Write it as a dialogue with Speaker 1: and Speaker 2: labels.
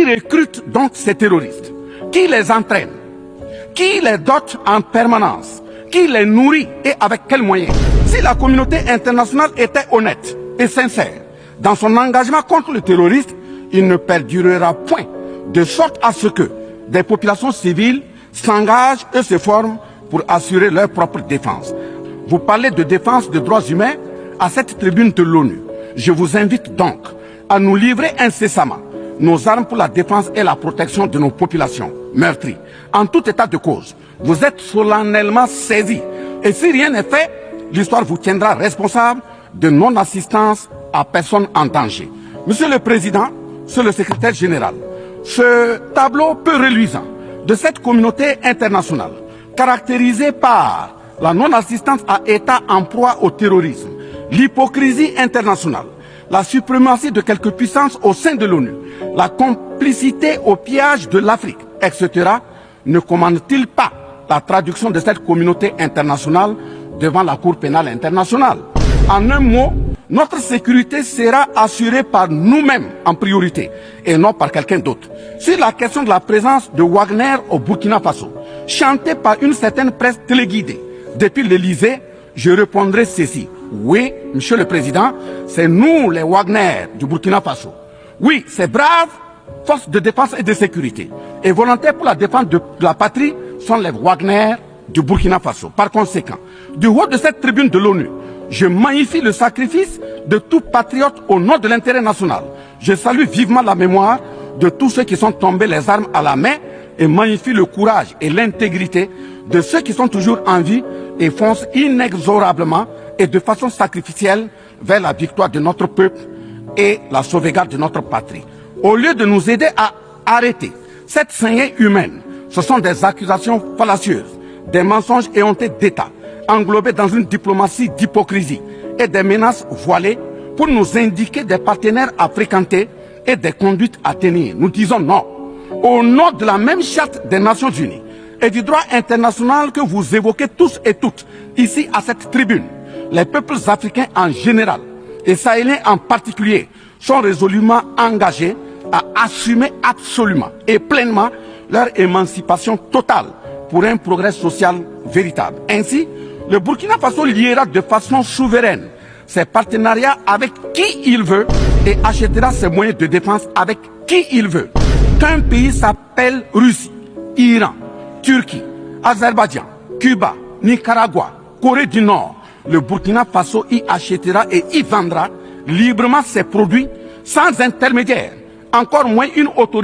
Speaker 1: recrute donc ces terroristes? Qui les entraîne? Qui les dote en permanence? Qui les nourrit et avec quels moyens? Si la communauté internationale était honnête et sincère dans son engagement contre le terrorisme, il ne perdurera point, de sorte à ce que des populations civiles s'engagent et se forment pour assurer leur propre défense. Vous parlez de défense des droits humains à cette tribune de l'ONU. Je vous invite donc à nous livrer incessamment nos armes pour la défense et la protection de nos populations meurtries. En tout état de cause, vous êtes solennellement saisis. Et si rien n'est fait, l'histoire vous tiendra responsable de non-assistance à personne en danger. Monsieur le Président, Monsieur le Secrétaire général, ce tableau peu reluisant de cette communauté internationale, caractérisée par la non-assistance à États en proie au terrorisme, l'hypocrisie internationale, la suprématie de quelques puissances au sein de l'ONU, la complicité au pillage de l'Afrique, etc., ne commande-t-il pas la traduction de cette communauté internationale devant la Cour pénale internationale? En un mot, notre sécurité sera assurée par nous-mêmes en priorité et non par quelqu'un d'autre. Sur la question de la présence de Wagner au Burkina Faso, chantée par une certaine presse téléguidée depuis l'Élysée, je répondrai ceci. Oui, Monsieur le Président, c'est nous les Wagner du Burkina Faso. Oui, ces braves forces de défense et de sécurité et volontaires pour la défense de la patrie sont les Wagner du Burkina Faso. Par conséquent, du haut de cette tribune de l'ONU, je magnifie le sacrifice de tout patriote au nom de l'intérêt national. Je salue vivement la mémoire de tous ceux qui sont tombés les armes à la main et magnifie le courage et l'intégrité de ceux qui sont toujours en vie et foncent inexorablement et de façon sacrificielle vers la victoire de notre peuple et la sauvegarde de notre patrie. Au lieu de nous aider à arrêter cette saignée humaine, ce sont des accusations fallacieuses, des mensonges éhontés d'État, englobés dans une diplomatie d'hypocrisie et des menaces voilées pour nous indiquer des partenaires à fréquenter et des conduites à tenir. Nous disons non. Au nom de la même charte des Nations Unies et du droit international que vous évoquez tous et toutes ici à cette tribune, les peuples africains en général et sahéliens en particulier sont résolument engagés à assumer absolument et pleinement leur émancipation totale pour un progrès social véritable. Ainsi, le Burkina Faso liera de façon souveraine ses partenariats avec qui il veut et achètera ses moyens de défense avec qui il veut. Qu'un pays s'appelle Russie, Iran, Turquie, Azerbaïdjan, Cuba, Nicaragua, Corée du Nord, le Burkina Faso y achètera et y vendra librement ses produits sans intermédiaire, encore moins une autorité